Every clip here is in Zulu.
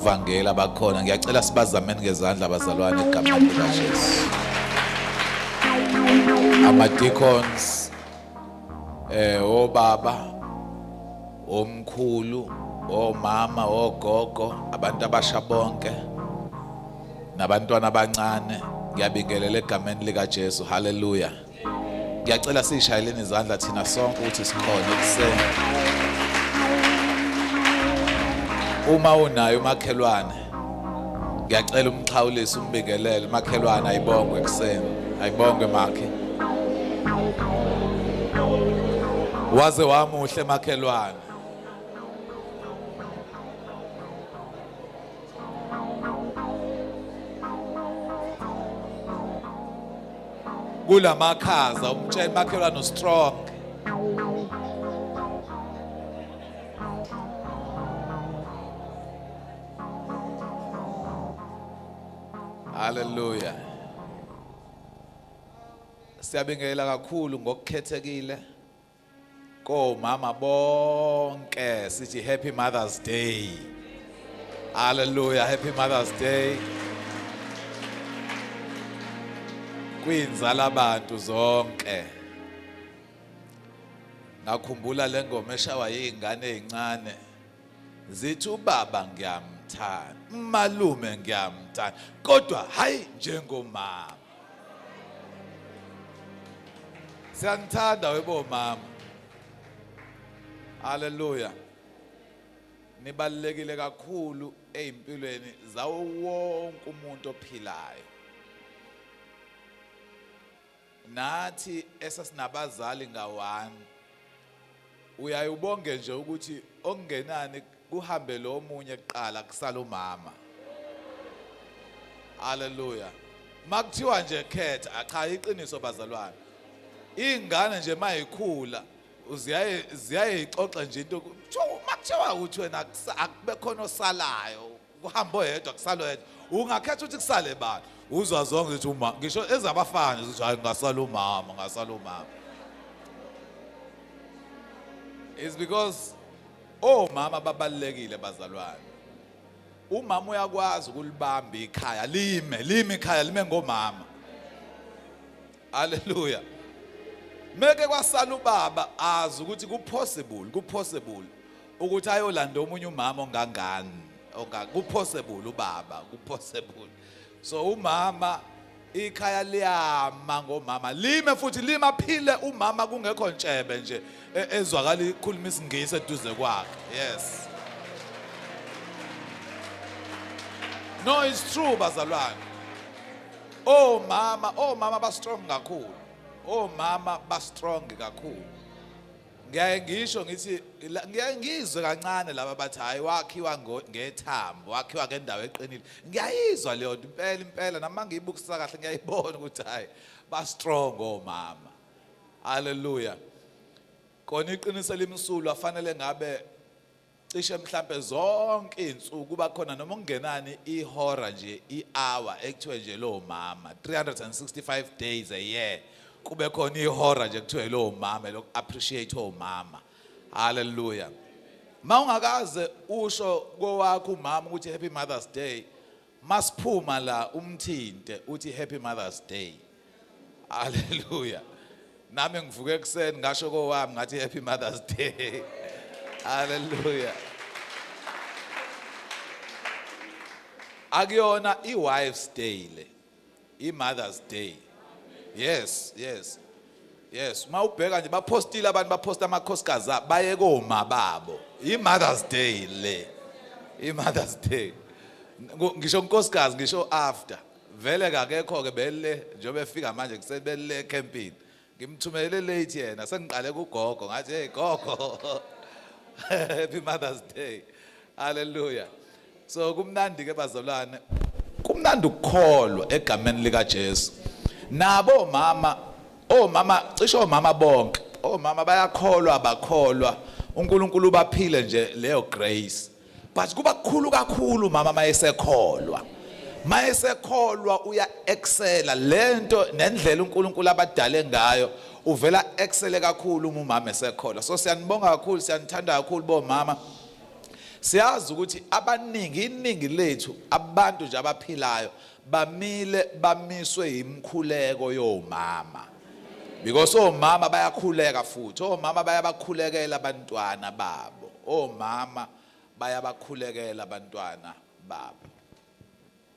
lokuvangela bakhona ngiyacela sibazameni ngezandla abazalwane egameni likaJesu. Ama-deacons obaba omkhulu omama ogogo abantu abasha bonke nabantwana abancane ngiyabingelela egameni likaJesu. Hallelujah. Ngiyacela sishayeleni izandla thina sonke ukuthi sikhona ekuseni. Uma unayo umakhelwane ngiyacela umxhawulise umbingelele umakhelwane ayibongwe ekuseni. Ayibongwe makhe. Waze wamuhle makhelwane. Kula makhaza umtshela makhelwane strong. Hallelujah. Siyabingelela kakhulu ngokukhethekile komama bonke sithi Happy Mother's Day. Hallelujah, Happy Mother's Day. Kwinzala abantu zonke. Ngakhumbula lengoma eshawa yingane ezincane. Zithi ubaba ngiyamthanda, umalume ngiyamthanda, kodwa hayi njengomama. Siyanthanda webo mama. Hallelujah. Nibalulekile kakhulu ezimpilweni zawo wonke umuntu ophilayo. Nathi esasinabazali ngawani uyayubonge nje ukuthi okungenani kuhambe lo munye kuqala kusala umama. Hallelujah. Makuthiwa nje khetha cha iqiniso bazalwane. Ingane nje mayikhula uziyaye ixoxa nje into makuthiwa uthi wena akube khona osalayo kuhamba oyedwa kusalo yedwa ungakhetha ukuthi kusale bani uzwa zonke ukuthi uma ngisho ezabafana ukuthi hayi ngasala umama. It's because mama babalekile bazalwane. Umama uyakwazi ukulibamba ikhaya lime ikhaya lime ngomama. Hallelujah. Meke kwasala ubaba azi ukuthi kupossible ukuthi ayolanda omunye umama ongangani kupossible ubaba kupossible. So umama ikhaya liyama ngomama lime futhi lima phile umama kungekho ntshebe nje ezwakala ikhuluma isingisi eduze kwakhe. Yes. No, it's true bazalwane. Mama ba strong kakhulu. Mama ba strong kakhulu. Ngiyaye ngisho ngithi ngiyangizwe kancane laba bathi hayi wakhiwa ngethambo wakhiwa ngendawo eqinile. Ngiyayizwa leyo impela nama ngiyibukisa kahle ngiyayibona ukuthi hayi ba strong omama. Hallelujah. Kona iqiniso limsulwa afanele ngabe cishe mhlambe zonke izinsuku kuba khona noma ungenani ihora nje i-hour ekuthiwe nje lo mama 365 days a year kube khona ihora nje kuthiwe lo mama lo appreciate omama. Hallelujah. Mawungakaze usho kowakho umama ukuthi Happy Mother's Day masiphuma la umthinte uthi Happy Mother's Day. Hallelujah. Nami ngivuke ekseni ngasho kowami ngathi Happy Mother's Day. Hallelujah. Akuyona i-wife's day le, i-mother's day. Yes. Mawubheka nje bapostile abantu baposta amakhosikazi baye koma babo. I-mother's day le. I-mother's day. Ngisho unkosikazi ngisho after. Vele kakekho ke bele njobe efika manje kusebele camping. Ngimthumelele late yena sengiqale kugogo ngathi hey gogo. Happy Mother's Day. Hallelujah. So kumnandi ke bazalwane. Kumnandi ukukholwa egameni likaJesu. Nabo mama, cishe omama bonke. Omama bayakholwa bakholwa. uNkulunkulu baphile nje leyo grace. But kuba kukhulu kakhulu mama mayesekholwa. Mayesekholwa uya excela lento nendlela uNkulunkulu abadale ngayo. Uvela excele kakhulu umama esekholwa. So siyanibonga kakhulu siyanithanda kakhulu bomama. siyazi ukuthi iningi lethu abantu nje abaphilayo bamiswe imkhuleko yomama, because omama bayakhuleka futhi, omama bayabakhulekela abantwana babo, omama bayabakhulekela abantwana babo.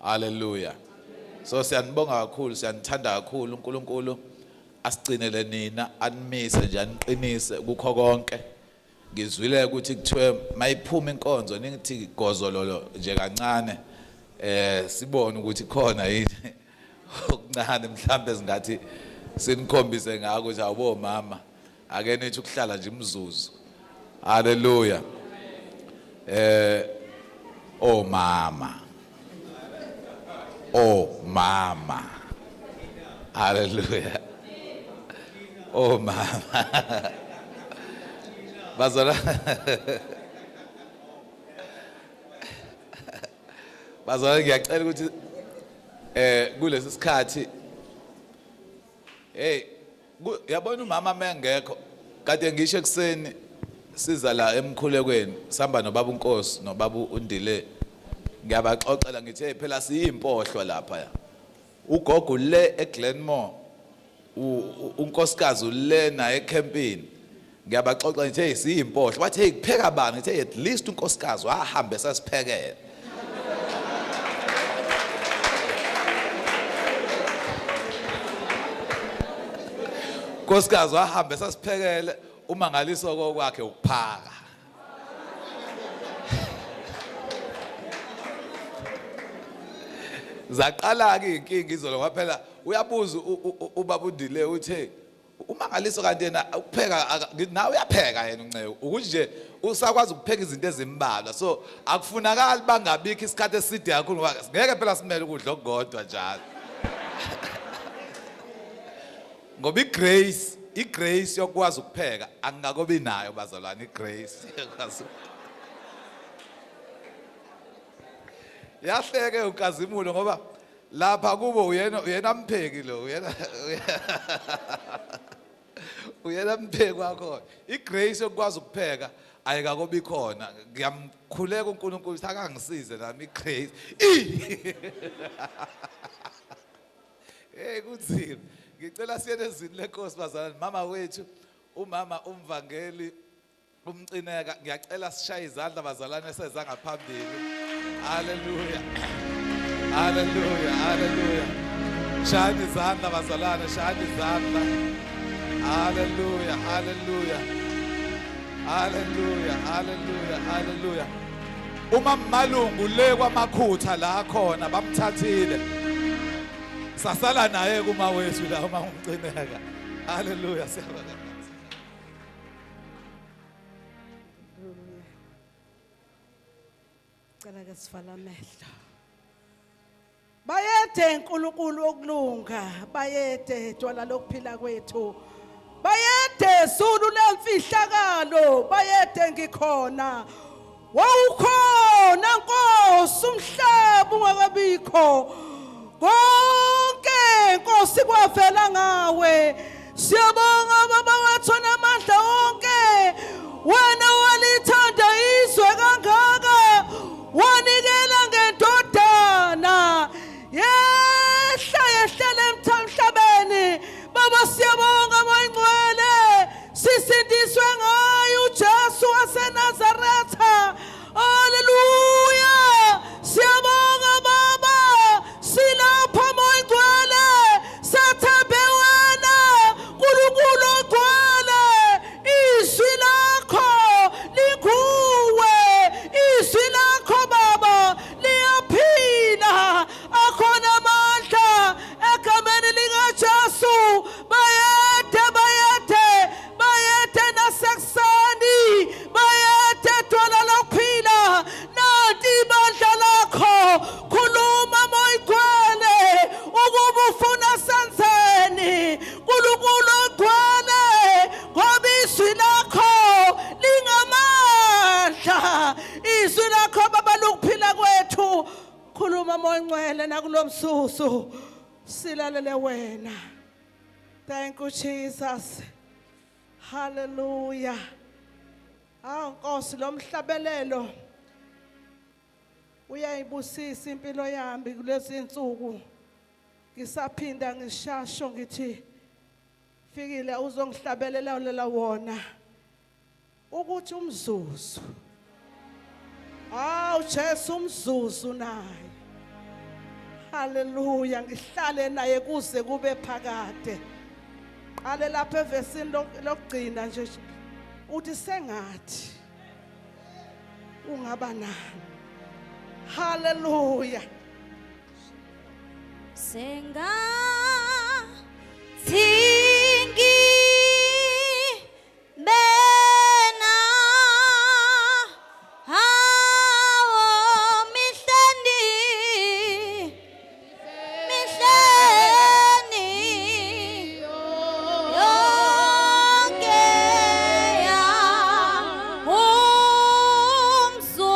Hallelujah. So siyanibonga kakhulu, siyanithanda kakhulu uNkulunkulu asigcinele nina, animise nje aniqinise kukho konke. Ngizwile ukuthi kuthiwe mayiphuma inkonzo ningithi gozololo nje kancane, sibone ukuthi khona yini okuncane mhlambe singathi sinikhombise ngako ukuthi awubo mama ake nithi ukuhlala nje imzuzu. Hallelujah. Oh mama, hallelujah. Oh mama. Bazalwane ngiyacela ukuthi kulesi sikhathi yabona umama mengekho kade ngisho ekseni siza la emkhulekweni sihamba nobaba uNkosi nobaba uNdile, ngiyabaxoxela ngithi phela siyimpohlwa lapha, ugogo le eGlenmore, unkosikazi le na ecampini, ngiyabaxoxa ngithi siyimpohlwa. Bathi kupheka bani? Ngithi at least unkosikazi wahambe sasiphekela. Unkosikazi wahambe sasiphekele, umangaliso kwakhe ukuphaka. Zaqala ke inkinga izolo ngoba phela uyabuza ubaba uNdile uthe umangaliso kanti yena ukupheka nawe uyapheka yena uNcebo, ukuthi nje usakwazi ukupheka izinto ezimbalwa, so akufunakala bangabikho isikhathi eside kakhulu ngoba ngeke phela simele ukudla okugodwa njalo. Ngoba igrace yokwazi ukupheka angakobi nayo bazalwane, igrace yakwazi. Yahleke uNkazimulo ngoba lapha kubo uyena mpheki lo, uyena mpheki wakho. Igrace yokwazi ukupheka ayikakobi khona. Ngiyamkhuleka uNkulunkulu ukuthi akangisize nami igrace. Hey kunzima. Ngicela siye ezini lenkosi bazalwane, mama wethu umama uMvangeli umcineka, ngiyacela sishaye izandla bazalwane seza ngaphambili. Hallelujah. Hallelujah. Hallelujah. Shayani izandla bazalwane, shayani izandla. Hallelujah. Hallelujah. Hallelujah. Hallelujah. Hallelujah. Uma Malungu le kwamakhutha la khona bamthathile, sasala naye kuma wethu la uma umcineka. Hallelujah. Siyabonga. Cela ke sivala amehlo. Bayede uNkulunkulu okulunga, bayede tshwala lokuphila kwethu, bayede sulu lemfihlakalo, bayede ngikhona. Wawukhona Nkosi umhlaba ungakabikho, konke Nkosi kwavela ngawe. Siyabonga baba wethu namandla onke, wena walithanda izwe kangaka, wanikela ngendodana yehlele emhlabeni. Baba siyabonga moyingcwele, sisindiswe ngayo uJesu waseNazaretha. Hallelujah. Siyabonga baba, silapha moyingcwele, sathembe wena uNkulunkulu ogcwele. Izwi lakho likuwe, izwi lakho baba liyaphila, akhona amandla egameni likaJesu. Bayede nasekuseni, bayede dwala lokuphila, nanti ibandla lakho. Khuluma moyigcwele ukuba ufuna senzeni, uNkulunkulu ogcwele, ngoba izwi lakho lingamandla. Izwi lakho baba lokuphila kwethu. Khuluma moyingcwele nakulomsusu, silalele wena. Thank you Jesus. Hallelujah. Nkosi lo mhlabelelo uyayibusisa impilo yami kulezi insuku. Ngisaphinda ngishasho ngithi fikile uzongihlabelela lela wona ukuthi umzuzu. Awu Jesu umzuzu naye. Hallelujah, ngihlale naye kuze kube phakade. Qale lapha evesini lokugcina nje uthi sengathi ungaba nani. Hallelujah. Sengathi bena hawo mihleni yonke ya umzuzu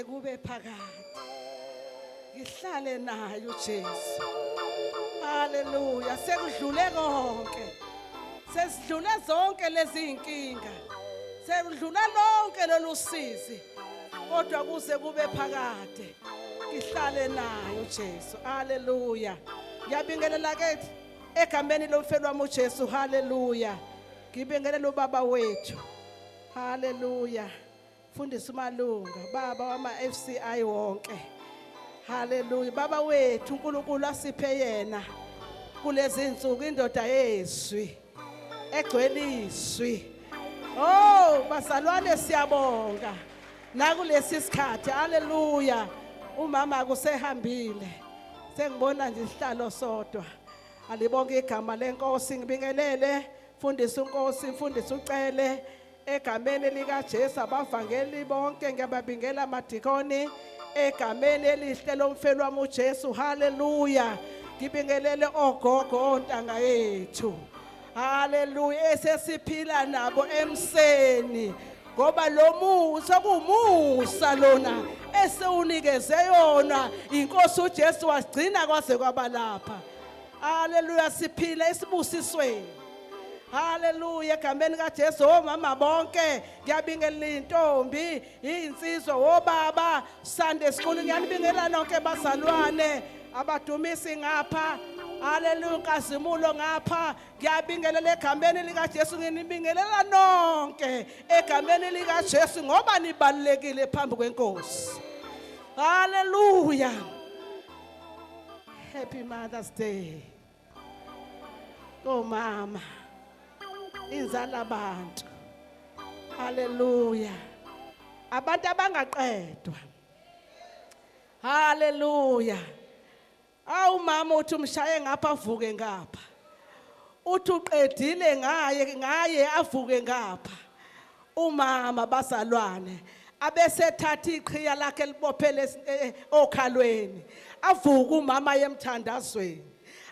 kube phakade ngihlale naye uJesu. Haleluya, sekudlule konke. Sesidlule zonke lezi inkinga. Sekudlula lonke lolusizi. Kodwa kuze kube phakade ngihlale naye uJesu. Haleluya. Ngiyabingelela ke egameni lomfelo wami uJesu. Haleluya. Ngibingelela ubaba wethu. Haleluya. Fundisa umalunga baba wama FCI wonke. Haleluya. Baba wethu uNkulunkulu asiphe yena kulezi insuku indoda yezwi egcweliswi. Oh bazalwane siyabonga nakulesi sikhathi. Haleluya. Umama akusehambile. Sengibona nje isihlalo sodwa. Alibonke igama lenkosi. Ngibingelele fundisa uNkosi, mfundisi ucele egameni lika Jesu abavangeli bonke ngiyababingela amadikoni egameni elihle lomfelo wami uJesu. Haleluya. Ngibingelele ogogo ontanga yethu. Haleluya. Esesiphila nabo emseni ngoba lo musa kumusa lona esewunikeze yona inkosi uJesu wasigcina kwaze kwabalapha. Haleluya. Siphila esibusisweni. Haleluya. Egameni kaJesu omama bonke ngiyabingelela intombi insizwa obaba Sunday school ngiyanibingelela nonke bazalwane abadumisi ngapha. Haleluya. Nkazimulo ngapha ngiyabingelela egameni lika Jesu. Nginibingelela nonke egameni lika Jesu ngoba nibalekile phambi kwenkosi. Haleluya. Happy Mother's Day. Oh mama inzala abantu. Haleluya. Abantu abangaqedwa. Haleluya. Awu mama uthi umshaye ngapha avuke ngapha. Uthi uqedile ngaye avuke ngapha. Umama bazalwane abesethatha iqhiya lakhe libophele okhalweni avuka umama yemthandazweni.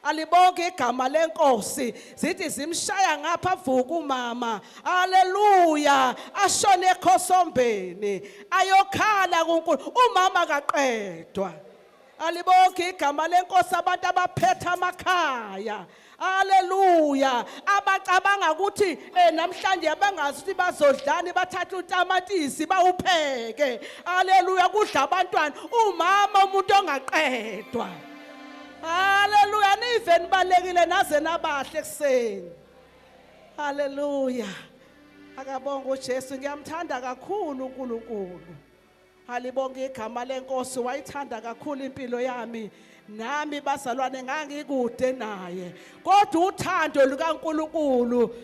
Alibonke igama lenkosi zithi zimshaya ngapha avuka umama. Haleluya. Ashone ekhosombeni ayokhala kuNkulunkulu. Umama kaqedwa. Alibonke igama lenkosi abantu abaphethe amakhaya. Haleluya. Abacabanga ukuthi namhlanje bangazi ukuthi bazodlani bathatha utamatisi bawupheke. Haleluya kudla abantwana umama umuntu ongaqedwa. Haleluya nive nibalekile naze nabahle ekseni. Haleluya. Akabonga uJesu ngiyamthanda kakhulu uNkulunkulu. Halibonke igama lenkosi wayithanda kakhulu impilo yami. Nami bazalwane ngangikude naye. Kodwa uthando lukaNkulunkulu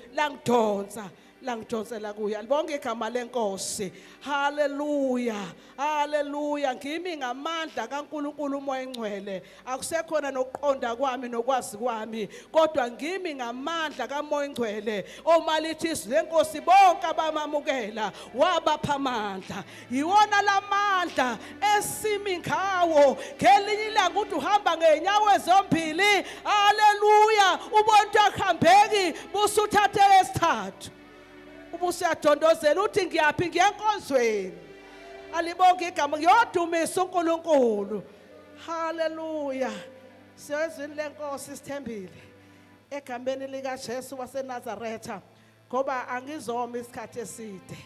langidonsela kuye. Libonke igama lenkosi. Haleluya. Haleluya. Ngimi ngamandla kaNkulunkulu umoya engcwele. Akusekhona nokuqonda kwami nokwazi kwami. Kodwa ngimi ngamandla kamoya engcwele. Omalithi izwi lenkosi bonke abamamukela wabapha amandla. Yiwona lamandla esimi ngawo. Ngelinye ilanga uthi uhamba ngeenyawo ezombili. Haleluya. Ubonto akuhambeki busuthathe esithathu. Ubusiyadondozela uthi ngiyaphi ngiyenkonzweni. Alibonke igama ngiyodumisa uNkulunkulu. Haleluya. Siyezwini lenkosi sithembile egameni lika Jesu waseNazaretha ngoba angizoma isikhathi eside.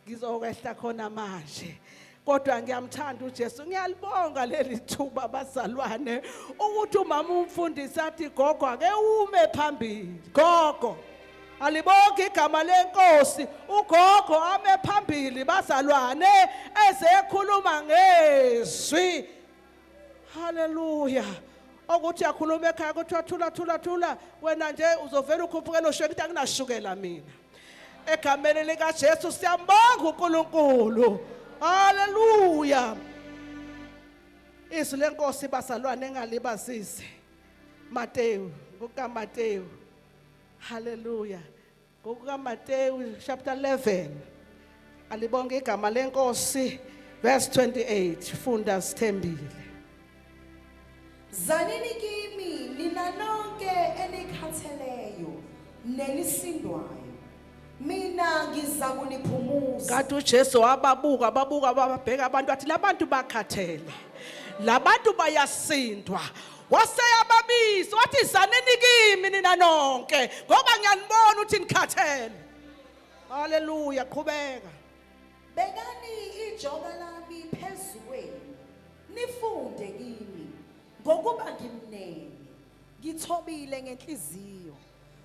Ngizokwehla khona manje. Kodwa ngiyamthanda uJesu. Ngiyalibonga leli thuba bazalwane ukuthi umama umfundisi athi gogo ake ume phambili. Gogo alibonke igama lenkosi ugogo ame phambili bazalwane ezekhuluma ngezwi. Haleluya. Ukuthi yakhuluma ekhaya ukuthi thula wena nje uzovela ukhuphukela ushwe ukuthi akunashukela mina. Egameni lika Jesu siyambonga uNkulunkulu. Haleluya. Izwi lenkosi bazalwane engalibazisi. Mateyu, kukaMateyu. Hallelujah. KukaMateyu chapter 11. Alibonge igama lenkosi verse 28. Funda sithembile. Zanini kimi nina nonke enikhatheleyo nenisindwayo. Mina ngiza kuniphumuza. Kanti uJesu wababuka bababheka abantu athi labantu bakhathele. Labantu bayasindwa. Waseyababiza wathi zanini kimi nina nonke ngoba ngiyanibona ukuthi nikhathele. Haleluya qhubeka. Bekani ijoka lami phezukweni. Nifunde kimi ngokuba ngimnene. Ngithobile ngenhliziyo.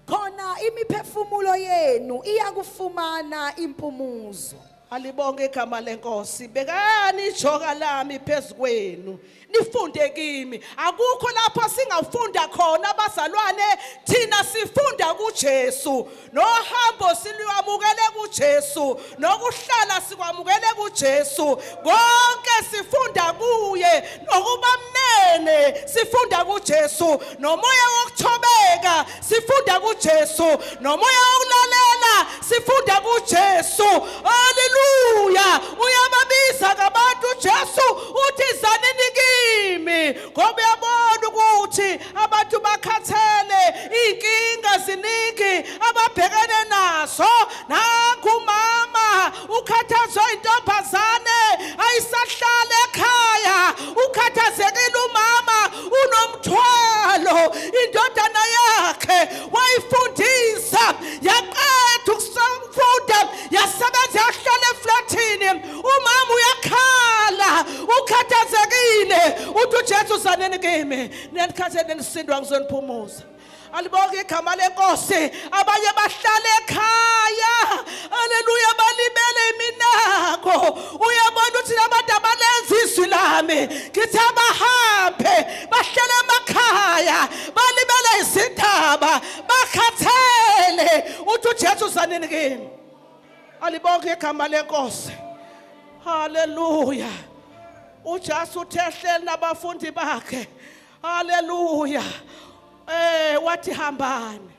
Khona imiphefumulo yenu iyakufumana impumuzo. Alibonge igama lenkosi. Bekani ijoka lami phezukwenu. Nifunde kimi. Akukho lapho singafunda khona abazalwane. Thina sifunda kuJesu. Nohambo silwamukele kuJesu. Nokuhlala sikwamukele kuJesu. Konke sifunda kuye. Nokuba mnene sifunda kuJesu. Nomoya wokuthobeka sifunda kuJesu. Nomoya wokulalela sifunda kuJesu. Haleluya. Uyababiza ngabantu uJesu uthi zanini kimi ngoba uyabona ukuthi abantu bakhathele inkinga ziningi ababhekene nazo. Nangu mama ukhathazwe intombazane ayisahlala ekhaya. Ukhathazekile umama unomthwalo. Indodana yakhe wayifundisa yaqeda ukusafunda yasebenza yahlala eflatini. Umama uyakhala ukhathazekile. Uthi uJesu zanini kimi nenikhathele nisindwa ngizoniphumuza. Alibonke igama lenkosi. Abanye bahlala ekhaya. Haleluya balibele iminako. Uyabona ukuthi labantu abalenza izwi lami ngithi abahambe bahlala emakhaya balibele izindaba bakhathele. Uthi uJesu zanini kimi. Alibonke igama lenkosi. Haleluya. uJesu uthehleli nabafundi bakhe. Haleluya. Wathi hambani.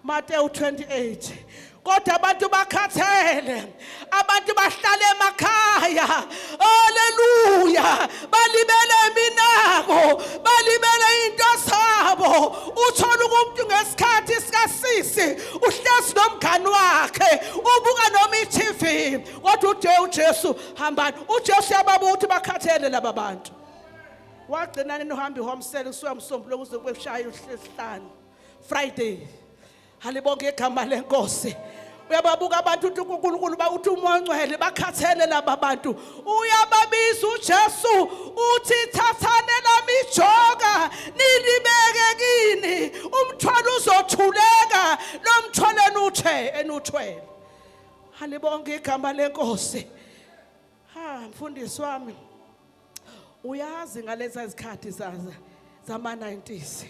Mateyu 28. Kodwa abantu bakhathele. Abantu bahlala emakhaya. Haleluya. Balibele iminako, balibele into zabo. Uthola umuntu ngesikhathi sikasisi uhlezi nomngani wakhe ubuka noma iTV. Kodwa uJesu hambani. uJesu yababuka ukuthi bakhathele laba bantu. wagcina ninohambi homsele kusuka msombuluko kuze kube kushaya uhlesihlanu Friday. Halibonke igama lenkosi. Uyababuka abantu uthi uNkulunkulu uthi umoya ongcwele bakhathele laba bantu. Uyababiza uJesu uthi thathane nami ijoka nilibeke kini umthwalo uzothuleka lo mthwalo enuthwele. Halibonke igama lenkosi. Mfundisi wami uyazi ngalezi zikhathi zama 90s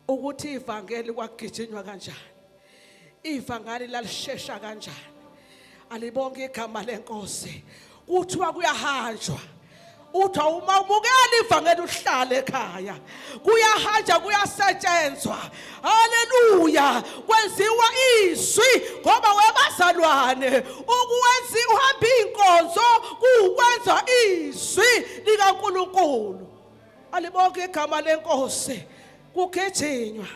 ukuthi ivangeli kwagijinywa kanjani, ivangeli lalishesha kanjani. Alibonke igama lenkosi. Kuthiwa kuyahanjwa, uthi uma ubukela ivangeli uhlale ekhaya, kuyahanjwa kuyasetshenzwa. Haleluya, kwenziwa izwi ngoba webazalwane ukwenza uhamba inkonzo kukwenza izwi likaNkulunkulu. Alibonke igama lenkosi. Kugejinywa,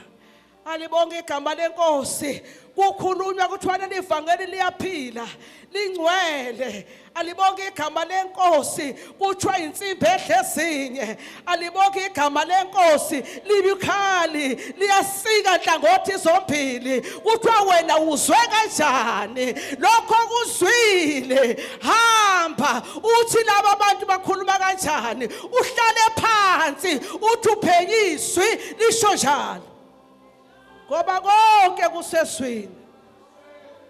alibonke igama lenkosi. Kukhulunywa kuthiwa leli ivangeli liyaphila lingcwele. Alibonke igama lenkosi. Kuthiwa insimbi ezinye. Alibonke igama lenkosi. Libukhali liyasika nhlangothi zombili. Kuthiwa wena uzwe kanjani lokho kuzwile? Hamba uthi laba abantu bakhuluma kanjani, uhlale phansi uthi uphenyiswe lisho njalo ngoba konke kuseswini.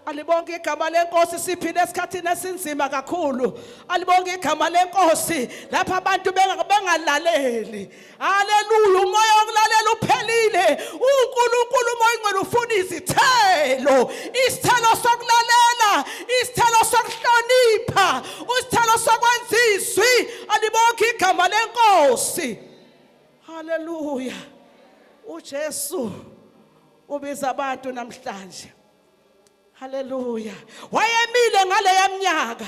Alibonke igama lenkosi. Siphile esikhathini esinzima kakhulu. Alibonke igama lenkosi. Lapha abantu bengalaleli. Haleluya, umoya wokulalela uphelile. uNkulunkulu umoya ongcwele ufuna izithelo, isithelo sokulalela, isithelo sokuhlonipha, isithelo sokwenza izwi. Alibonke igama lenkosi. Haleluya. uJesu ubiza abantu namhlanje. Haleluya. Wayemile ngaleya minyaka,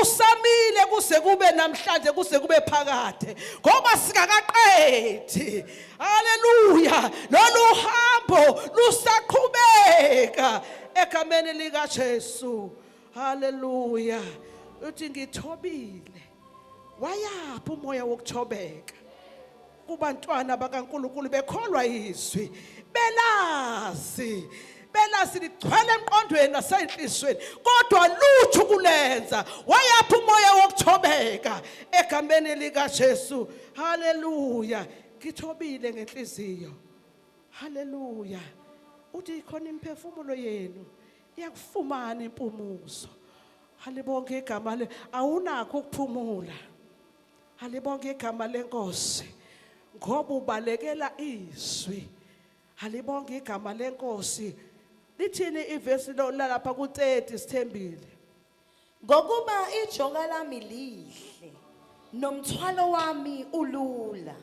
usamile kuze kube namhlanje, kuze kube phakade ngoba sikakaqedi. Haleluya. Lolu hambo lusaqhubeka egameni lika Jesu. Haleluya. Uthi ngithobile. Wayaphi umoya wokuthobeka kubantwana bakaNkulunkulu bekholwa izwi, belazi ligcwele emqondweni nasenhlizweni kodwa lutho kulenza? Wayaphi umoya wokuthobeka egameni lika Jesu? Haleluya. Ngithobile ngenhliziyo. Haleluya. Uthi khona imphefumulo yenu iyakufumana impumuzo. Halibonke igama awunakho ukuphumula. Halibonke igama lenkosi ngoba ubalekela izwi. Halibonke igama lenkosi. Lithini ivesi lapha ku-30 sithembile? Ngokuba ijoka lami lihle nomthwalo wami ulula.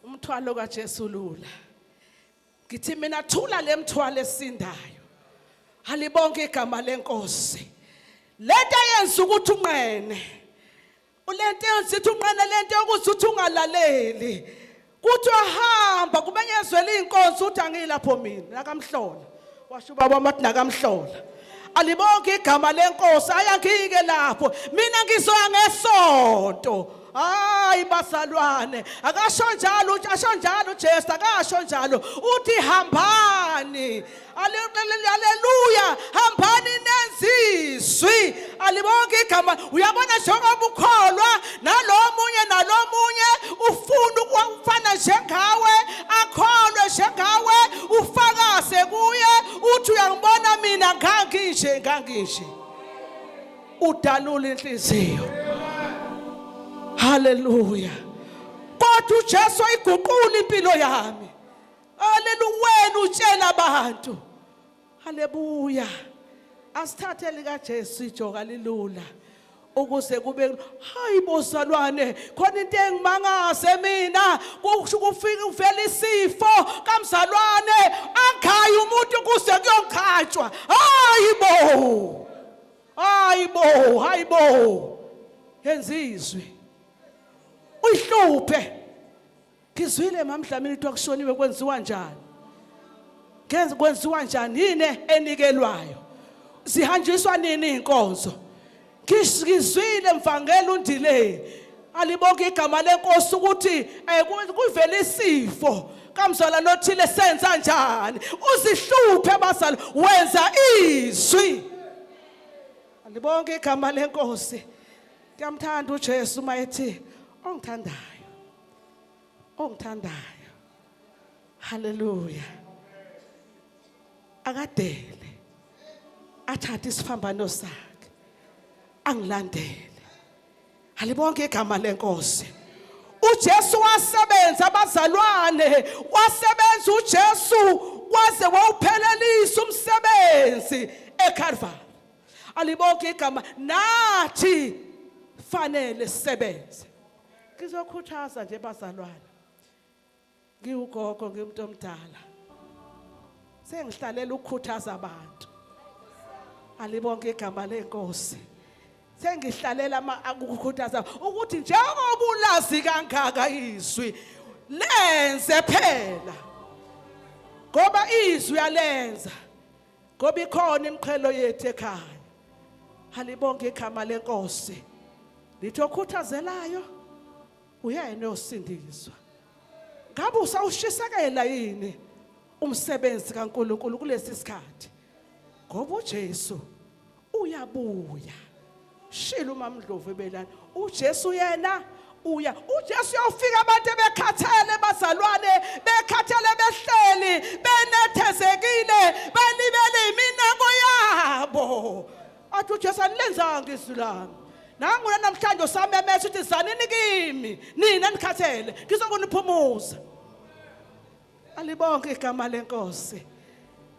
Umthwalo kaJesu ulula. Ngithi mina thula lemthwalo esindayo. Halibonke igama lenkosi. Lento yenza ukuthi unqene. Ulento yenza ukuthi unqene, lento yokuthi uthi ungalaleli. Kuthi wahamba kumenyezwe inkonzo uthi angilapho mina nakamhlola. Washo baba mathi nakamhlola. Alibonke igama lenkosi. Ayangike lapho. Mina ngizoya ngesonto. Hayi bazalwane, akasho njalo, asho njalo uJesu, akasho njalo. Uthi hambani. Haleluya. Hambani nenzizwi. Alibonke igama. Uyabona njengoba ukholwa nalomunye ufuna ukufana njengawe, akholwe njengawe, ufakaze kuye uthi uyangibona mina nganginje. Udalula inhliziyo. Haleluya. Kodwa uJesu ayiguqula impilo yami. Haleluya. Wena utshela abantu. Haleluya. Asithathe lika Jesu ijoka lilula ukuze kube hayi bozalwane khona into engimangaze mina kufika uvela isifo kamzalwane angayi umuntu kuze kuyongkhatshwa. Hayibo. Yenzizwe uyihluphe. Ngizwile mamdlamini ukuthi akushoniwe kwenziwa njani. Kwenziwa njani yini enikelwayo? Zihanjiswa nini inkonzo? Ngizwile mvangeli undile. alibonke igama lenkosi ukuthi kuvela isifo kamzala nothile senza njani uzihluphe bazali wenza izwi alibonke igama lenkosi ngiyamthanda uJesu mayethi ongithandayo haleluya akadele athathe isiphambano sakhe angilandele alibonke igama lenkosi uJesu wasebenza abazalwane wasebenza uJesu waze wawuphelelisa umsebenzi eCalvary alibonke igama nathi fanele sisebenze ngizokhuthaza nje bazalwane ngiugogo ngimuntu omdala sengihlalela ukukhuthaza abantu alibonke igama lenkosi sengihlalela ukukhuthaza ukuthi njengoba ulazi kangaka izwi lenze phela ngoba izwi yalenza ngoba ikhona imqhelo yethu ekhaya alibonke igama lenkosi lithi okhuthazelayo uyena osindizwa ngabe usawushisekela yini umsebenzi kaNkuluNkulu kulesi sikhathi ngoba uJesu uyabuya shilo mamdlovu ebelana uJesu yena uya uJesu uyofika abantu bekhathele bazalwane bekhathele behleli benethezekile balibele iminako yabo athi uJesu alenzanga izwi lami nangu namhlanje usamemeza uthi zanini kimi nina nikhathele ngizokuniphumuza alibonke igama lenkosi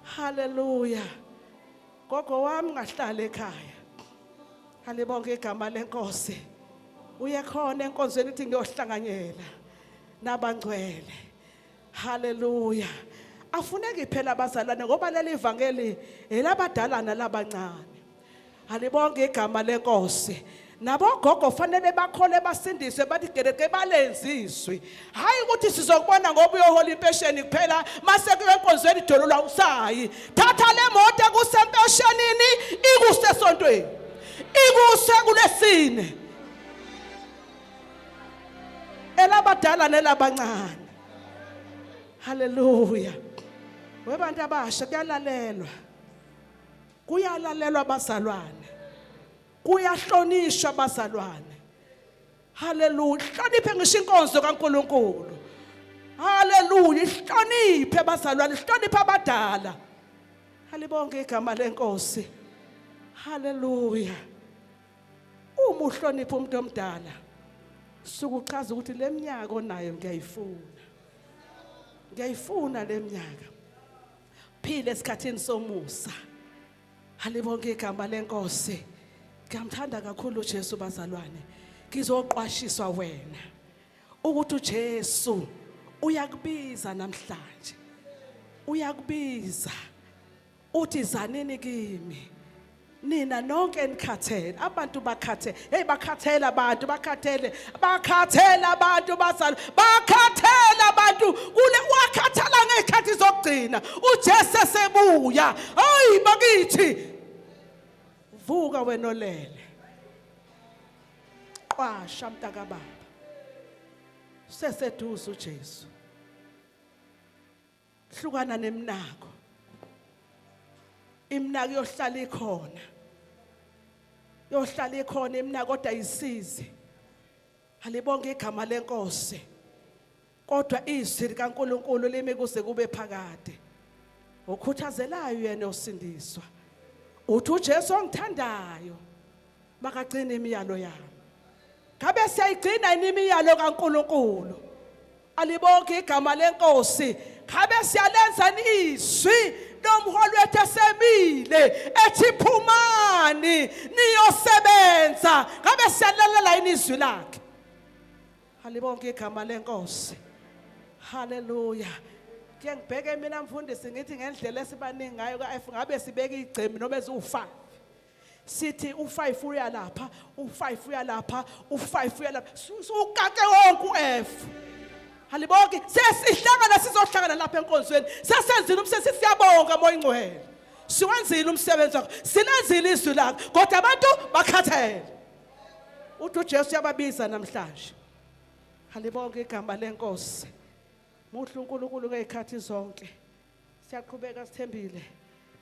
haleluya gogo wami ngahlala ekhaya alibonke igama lenkosi uyekhona enkonzweni ithi ngiyohlanganyela nabangcwele haleluya afuneki phela abazalwane ngoba leli ivangeli elabadala nalabancane alibonke igama lenkosi nabogogo fanele bakhole basindiswe bathi gereke balenziswe hayi ukuthi sizokubona ngoba uyohola impesheni kuphela mase kuyenkonzweni idololwa usayi thatha le moto kusempeshenini ikuse esontweni ikuse kulesine elabadala nelabancane haleluya webantu abasha kuyalalelwa abazalwane kuyahlonishwa abazalwane haleluya hloniphe ngisho inkonzo kaNkuluNkulu haleluya hloniphe abazalwane hloniphe abadala halibonke igama lenkosi haleluya uma uhlonipha umuntu omdala sukuchaza ukuthi leminyaka onayo ngiyayifuna leminyaka phile esikhathini somusa halibonke igama lenkosi ngiyamthanda kakhulu uJesu bazalwane ngizoqwashiswa wena ukuthi uJesu uyakubiza namhlanje uyakubiza uthi zanini kimi nina nonke enikhathele abantu bakhathele hey bakhathele abantu bakhathele abantu bazalwane bakhathele abantu kule wakhathala ngekhathi zokugcina uJesu sebuya hayi bakithi vuka wena olele qwasha mntaka baba seseduza uJesu hlukana nemnako imnako yohlala ikhona imnako kodwa ayisizi halibonke igama lenkosi kodwa izwi likaNkuluNkulu lime kuze kube phakade ukhuthazelayo yena osindiswa uthi uJesu ongithandayo makagcina imiyalo yami ngabe siyayigcina imiyalo kaNkuluNkulu alibonke igama lenkosi ngabe siyalenza izwi nomholi wethu esemile ethi phumani niyosebenza ngabe siyalalela izwi lakhe halibonke igama lenkosi haleluya ke ngibheke mina mfundisi ngithi ngendlela esibaningi ngayo kaF ngabe sibeka igcemi noma ezu5 sithi u5 uya lapha u5 uya lapha u5 uya lapha ukake wonke uF halibonke sesihlangana sizohlangana lapha enkonzweni sesenzile umsebenzi siyabonga moya ingcwele siwenzile umsebenzi wakho silenzile izwi lakho kodwa abantu bakhathele uthi uJesu uyababiza namhlanje. Halibonke igama lenkosi. Muhle uNkulunkulu ngezikhathi zonke. Siyaqhubeka sithembile.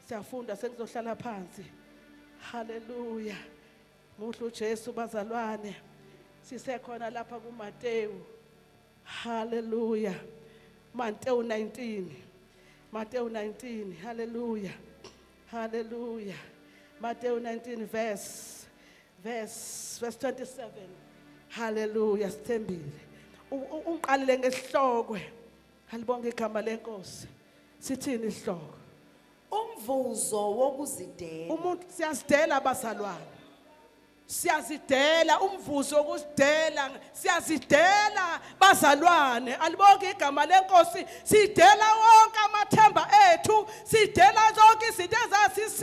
Siyafunda sekuzohlala phansi. Hallelujah. Muhle uJesu bazalwane. Sisekhona lapha kuMateyu. Hallelujah. Mateyu 19. Mateyu 19. Hallelujah. Hallelujah. Mateyu 19 verse 27. Hallelujah. Sithembile. Ungiqalile ngesihloko. Halibonke igama lenkosi. Sithini isihloko? Umvuzo wokuzidela. Umuntu siyazidela bazalwane. Siyazidela umvuzo wokusidela, siyazidela bazalwane. Alibonke igama lenkosi. Sidela wonke amathemba ethu, sidela zonke izinto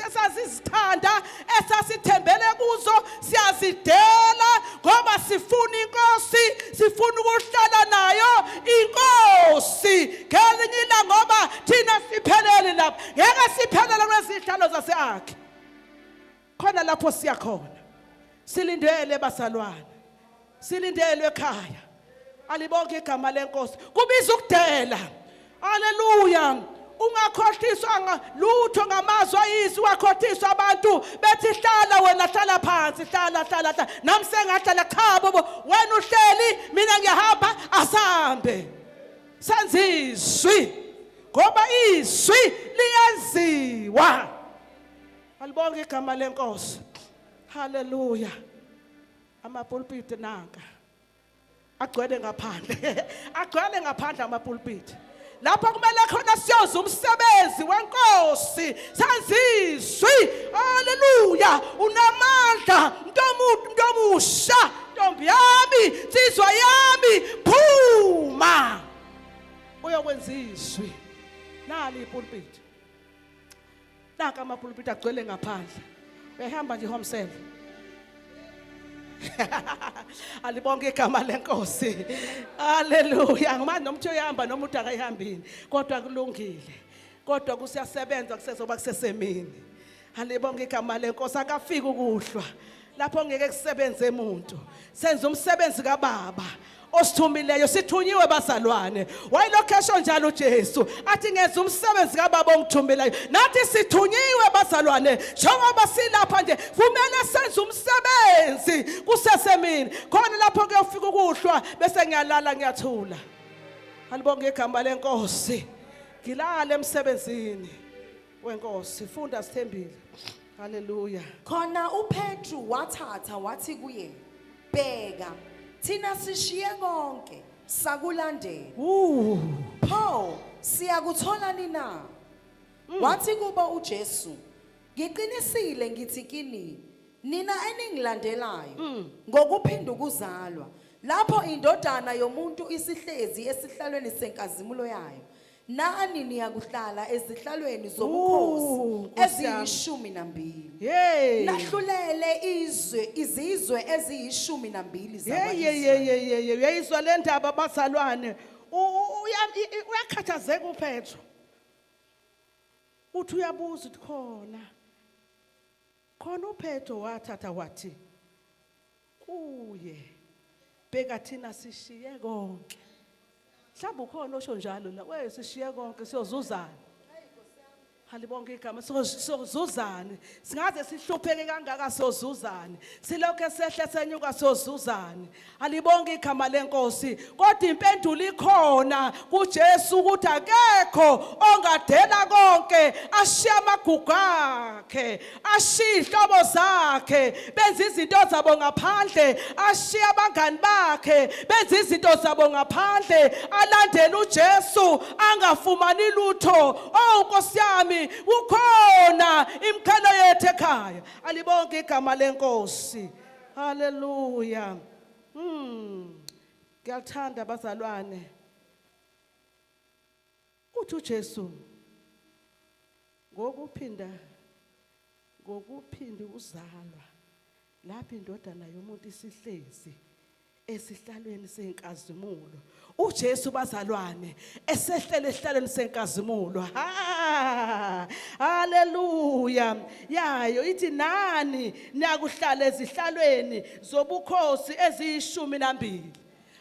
esasizithanda, esasithembele kuzo, siyazidela ngoba sifuna inkosi, sifuna ukuhlala nayo inkosi. Ngelinye ilanga ngoba thina siphelele lapha. Ngeke siphelele kwezihlalo zaseAkhi. Khona lapho siya khona. Silindele bazalwane. Silindele ekhaya. Alibonke igama lenkosi. Kubiza ukudela. Haleluya. Ungakhohliswa lutho ngamazwi ayizwi, wakhohliswa abantu bethi hlala wena, hlala phansi, hlala. Nami sengahlala cha bobo, wena uhleli, mina ngiyahamba, asambe. Senzizwi. Ngoba izwi liyenziwa. Alibonke igama lenkosi. Hallelujah. Amapulpit nanka. Agcwele ngaphandle. Agcwele ngaphandle amapulpit. Lapho kumele khona siyoza umsebenzi wenkosi. Sazizwi. Hallelujah. Unamandla. Ntomusha. Ntombi yami, insizwa yami, phuma. Uyokwenza izwi. Nali ipulpit. Nanka amapulpit agcwele ngaphandle. Behamba nje homsel. Alibonke igama lenkosi. Hallelujah. Ngimanje nomthi uyahamba noma umuntu akayihambini, kodwa kulungile. Kodwa kusiyasebenza kusezoba kusesemini. Alibonke igama lenkosi. Akafiki ukuhlwa lapho ngeke kusebenze umuntu. Senza umsebenzi kaBaba osithumileyo, sithunyiwe bazalwane. Wayilokho esho njalo uJesu athi ngenza umsebenzi kaBaba ongithumileyo. Nathi sithunyiwe bazalwane. Njengoba silapha nje kumele senze umsebenzi kusesemini. Khona lapho kuyofika ukuhlwa bese ngiyalala ngiyathula. Alibonke igama lenkosi. Ngilala emsebenzini wenkosi. Funda sithembile. Hallelujah. Khona uPetru wathatha wathi kuye, bheka, thina sishiye konke sakulandela. Pho siyakuthola nina? Wathi kuba uJesu, ngiqinisile ngithi kini, nina eningilandelayo ngokuphinda ukuzalwa, lapho indodana yomuntu isihlezi esihlalweni senkazimulo yayo, nani niyakuhlala ezihlalweni zobukhosi eziyishumi-nambili. Hey. Nahlulele izizwe eziyishumi-nambili zabayizwa. Uyayizwa le ndaba bazalwane. Uyakhathazeka uPetro. Uthi uyabuza uthi khona uPetro wathatha wathi kuye, bheka thina sishiye konke. Mhlawumbe ukhona osho njalo la, we sishiye konke siyozuzana. Halibonke igama, siyozuzana. Singaze sihlupheke kangaka siyozuzana. Silokho sehle senyuka siyozuzana. Halibonke igama lenkosi. Kodwa impendulo ikhona kuJesu ukuthi akekho ongadela konke, ashiya amagugu akhe, ashiya ihlobo zakhe, benza izinto zabo ngaphandle, ashiya abangani bakhe, benza izinto zabo ngaphandle, alandela uJesu angafumani lutho. Oh Nkosi yami, ukhona imkhalo yethu ekhaya. Alibonke igama lenkosi. Hallelujah. Ngiyathanda bazalwane. Uthi uJesu ngokuphinda uzalwa, lapho indodana yomuntu isihlezi esihlalweni senkazimulo. uJesu bazalwane esehlele esihlalweni senkazimulo. Hallelujah. haleluya yayo ithi nani nakuhlala ezihlalweni zobukhosi eziyishumi-12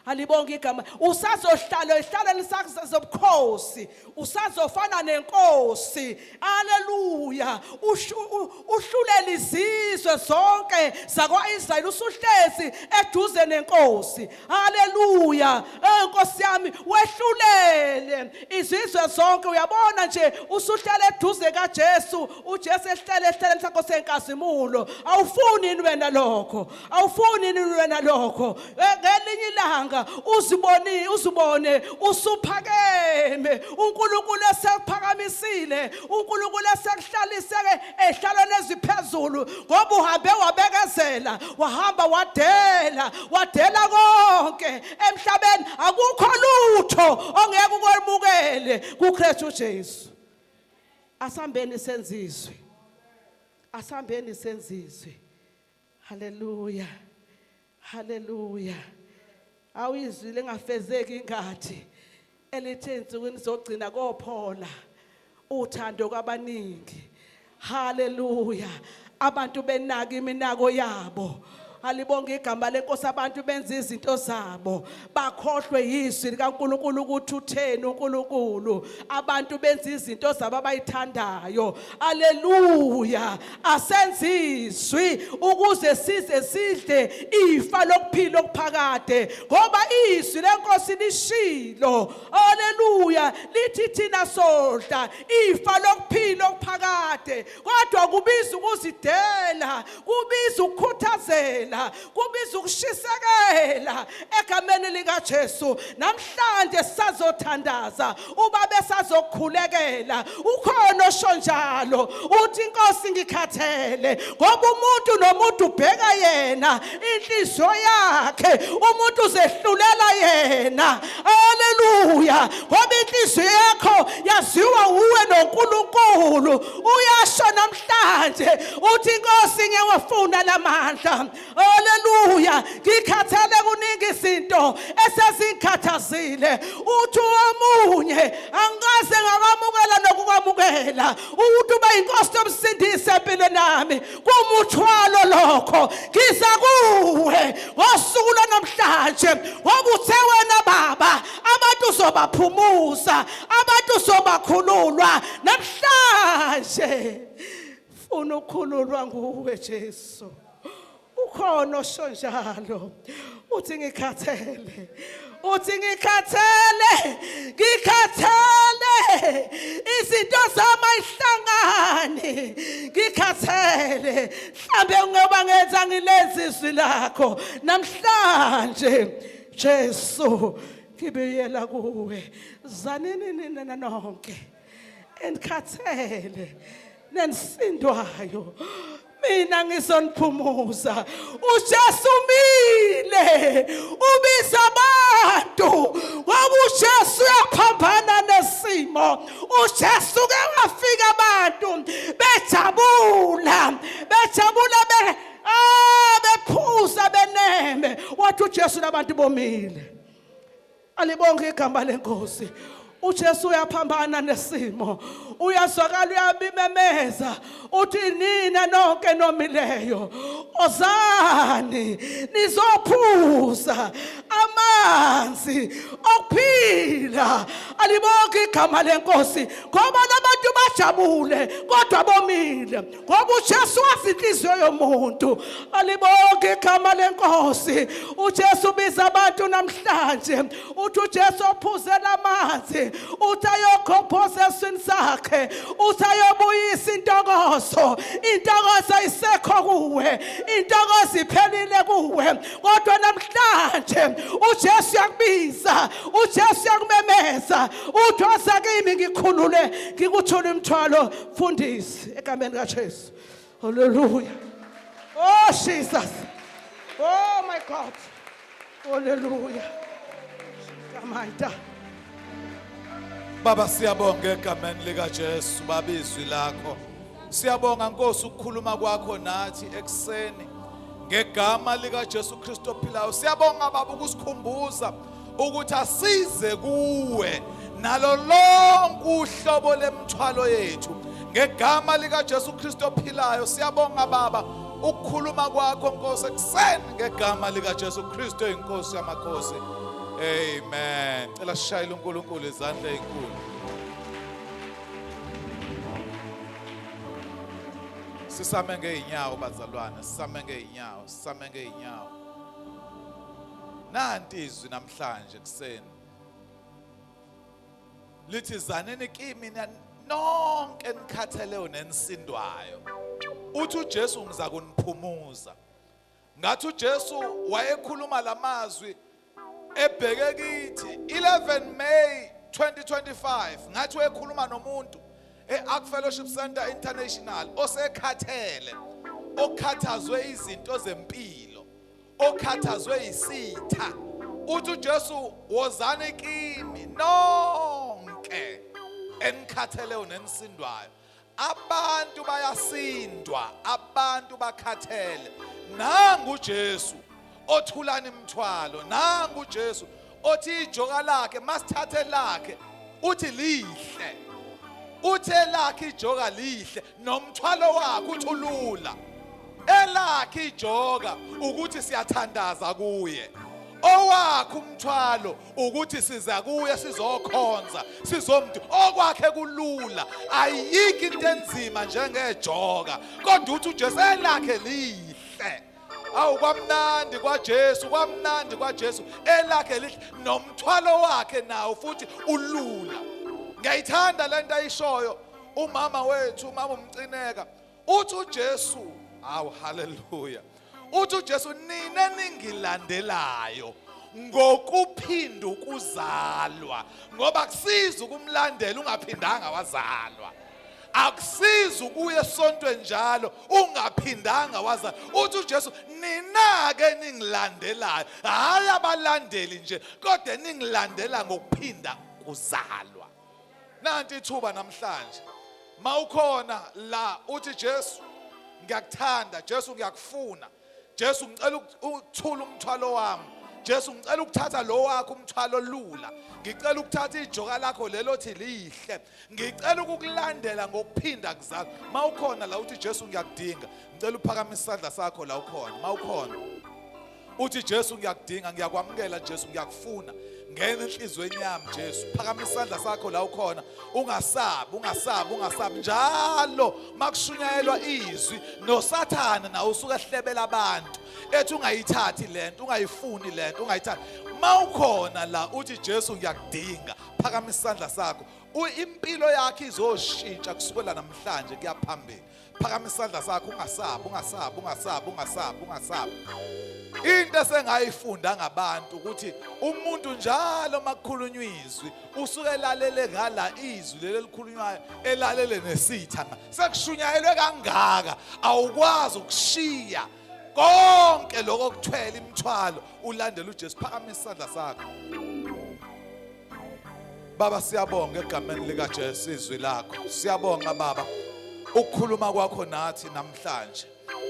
alibonke igama usazohlala ehlalweni sakho zobukhosi usazofana nenkosi haleluya uhlulela izizwe zonke zakwa-Israyeli usuhlezi eduze nenkosi haleluya enkosi yami wehlulele izizwe zonke uyabona nje usuhlala eduze kaJesu uJesu ehlala ehlaleni sakho senkazimulo awufuni yini wena lokho awufuni yini wena lokho ngelinye ilanga uzibone usuphakeme uNkulunkulu esephakamisile uNkulunkulu esekuhlalise ehlalweni eziphezulu ngoba uhambe wabekezela wahamba wadela konke emhlabeni akukho lutho ongeke ukwemukele kuKristu Jesu asambeni senzizwe haleluya haleluya awizwi lengafezeki ingathi elithi insukwini zogcina kophola uthando kwabaningi haleluya abantu benaka iminako yabo alibonke igama lenkosi abantu benza izinto zabo bakhohlwe yizwi likaNkulunkulu ukuthi utheni uNkulunkulu abantu benza izinto zabo abayithandayo haleluya asenzizwi ukuze size sidle ifa lokuphila okuphakade ngoba izwi lenkosi lishilo haleluya lithi thina sodla ifa lokuphila okuphakade kodwa kubiza ukuzidela kubiza ukukhuthazela kubiza ukushisekela egameni likaJesu namhlanje sazothandaza ubabe sazokhulekela ukhona osho njalo uthi inkosi ngikhathele ngoba umuntu nomuntu ubheka yena inhliziyo yakhe umuntu uzehlulela yena haleluya ngoba inhliziyo yakho yaziwa uwe noNkulunkulu uyasho namhlanje uthi inkosi ngiyawafuna lamandla haleluya ngikhathele kuningi izinto esezingikhathazile uthi omunye angikaze ngakamukela nokukwamukela ukuthi uba inkosi yomsindisi empilweni nami kumuthwalo lokho ngiza kuwe ngosuku lwanamhlanje ngoba uthe wena baba abantu uzobaphumuza abantu uzobakhululwa namhlanje funa ukukhululwa nguwe Jesu ukhona osho njalo uthi ngikhathele izinto zami ayihlangani ngikhathele mhlambe ngoba ngenza ngilezi izwi lakho namhlanje Jesu ngibuyela kuwe zanini nina nonke enikhathele nenisindwayo mina ngizoniphumuza uJesu umile ubiza abantu ngoba uJesu uyaphambana nesimo uJesu ke wafika abantu bejabula bephuza beneme wathi uJesu nabantu bomile alibonke igama lenkosi uJesu uyaphambana nesimo uyazwakala uyabimemeza uthi nina nonke nomileyo ozani nizophuza amanzi okuphila alibonke igama lenkosi ngoba labantu bajabule kodwa bomile ngoba uJesu wazi inhliziyo yomuntu alibonke igama lenkosi uJesu ubiza abantu namhlanje uthi uJesu ophuzela amanzi uthi ayokhophoza eswini sakhe uthi ayobuyisa intokozo isekho kuwe intokozo iphelile kuwe kodwa namhlanje uJesu uyakubiza uJesu uyakumemeza uthi woza kimi ngikhulule ngikuthule imithwalo fundisi egameni kaJesu haleluya oh Jesus oh my God haleluya kamanda Baba siyabonga egameni likaJesu baba izwi lakho siyabonga Nkosi ukukhuluma kwakho nathi ekseni ngegama likaJesu Kristu ophilayo siyabonga baba ukusikhumbuza ukuthi asize kuwe nalo lonke uhlobo lemthwalo yethu ngegama lika Jesu Kristu ophilayo siyabonga Baba ukukhuluma kwakho Nkosi ekuseni ngegama lika Jesu Kristu inkosi yamakhosi. Amen. Cela sishayile uNkulunkulu izandla ezinkulu. Sisame ngeenyawo bazalwane, sisame ngeenyawo, sisame ngeenyawo. Nanti izwi namhlanje kuseni. Lithi zaneni kimi nonke nikhatheleyo nenisindwayo. Uthi uJesu ngiza kuniphumuza. Ngathi uJesu wayekhuluma lamazwi ebheke kithi 11 May 2025 ngathi wayekhuluma nomuntu eArk Fellowship Center International osekhathele, okhathazwe izinto zempilo, okhathazwe isitha. Uthi uJesu wozani kimi nonke enikhatheleyo nenisindwayo. Abantu bayasindwa, abantu bakhathele. Nangu uJesu othulana imithwalo, nangu uJesu othi ijoka lakhe masithathe lakhe uthi lihle. Uthe lakhe ijoka lihle nomthwalo wakhe uthulula. Elakhe ijoka ukuthi siyathandaza kuye. Owakhe umthwalo ukuthi siza kuye sizokhonza, sizomntu okwakhe kulula. Ayikho into enzima njengejoka, kodwa uthi uJesu elakhe lihle. Awu kwamnandi kwaJesu, kwamnandi kwaJesu elakhe lihle nomthwalo wakhe nawo futhi ulula. Ngiyayithanda lento ayishoyo umama wethu, umama umcineka. Uthi uJesu, awu haleluya. Uthi uJesu nina ningilandelayo ngokuphinda ukuzalwa, ngoba akusizi ukumlandela ungaphindanga wazalwa. Akusizi ukuya esontweni njalo ungaphindanga wazalwa. Uthi uJesu nina ke ningilandelayo, hayi abalandeli nje kodwa ningilandela ngokuphinda kuzalwa. Nanti ithuba namhlanje mawukhona la uthi Jesu ngiyakuthanda, Jesu ngiyakufuna, Jesu ngicela ukuthula umthwalo wami, Jesu ngicela ukuthatha lo wakho umthwalo lula, ngicela ukuthatha ijoka lakho lelo thi lihle, ngicela ukukulandela ngokuphinda kuzalwa. Mawukhona la uthi Jesu ngiyakudinga, ngicela uphakamise isandla sakho la ukhona. Mawukhona uthi Jesu ngiyakudinga, ngiyakwamukela Jesu, ngiyakufuna, ngena enhlizweni yami Jesu. Phakamisa isandla sakho la ukhona. Ungasabi, ungasabi, ungasabi. Njalo makushunyayelwa izwi noSathane nawo usuka ehlebela abantu ethi ungayithathi lento, ungayifuni lento, ungayithathi. Mawukhona la uthi Jesu ngiyakudinga, phakamisa isandla sakho. Impilo yakhe izoshintsha kusukela namhlanje kuya phambili. Phakamisa isandla sakho, ungasabi, ungasabi, ungasabi, ungasabi, ungasabi. Into esengayifunda ngabantu ukuthi umuntu njalo makukhulunywa izwi usuke elalele ngala izwi leli likhulunywayo, elalele nesitha. Sekushunyayelwe kangaka awukwazi ukushiya konke lokho kuthwele imithwalo ulandela uJesu. Phakamisa isandla sakho. Baba siyabonga egameni lika Jesu izwi lakho. Siyabonga Baba ukukhuluma kwakho nathi namhlanje.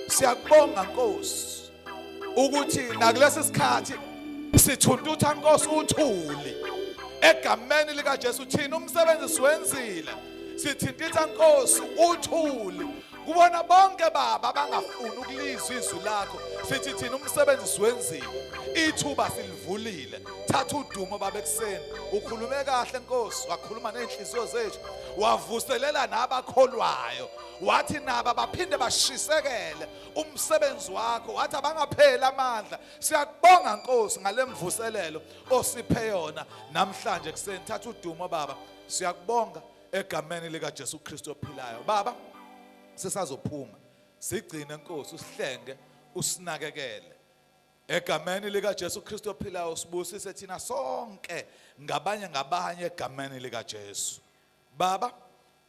Siyakubonga Nkosi ukuthi nakulesi sikhathi sithuntutha Nkosi uthuli egameni lika Jesu. Thina umsebenzi siwenzile, sithintitha Nkosi uthuli kubona bonke Baba abangafuni ukulizwa izwi lakho. Sithi thina umsebenzi siwenzile, ithuba silivulile. Thatha udumo Baba ekuseni, ukhulume kahle Nkosi, wakhuluma nenhliziyo zethu, wavuselela nabakholwayo, wathi nabo baphinde bashisekele umsebenzi wakho, wathi abangapheli amandla. Siyakubonga Nkosi ngalemvuselelo osiphe yona namhlanje ekuseni. Thatha udumo Baba, siyakubonga egameni lika Jesu Kristu ophilayo. Baba sesazophuma, sigcine Nkosi, usihlenge, usinakekele egameni lika Jesu Kristu ophilayo. Sibusise thina sonke ngabanye egameni lika Jesu. Baba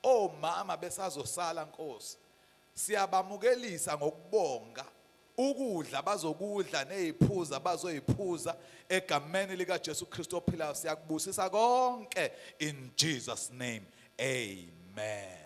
omama besazosala Nkosi, siyabamukelisa ngokubonga ukudla bazokudla neziphuza bazoyiphuza egameni lika Jesu Kristu ophilayo. Siyakubusisa konke in Jesus name, amen.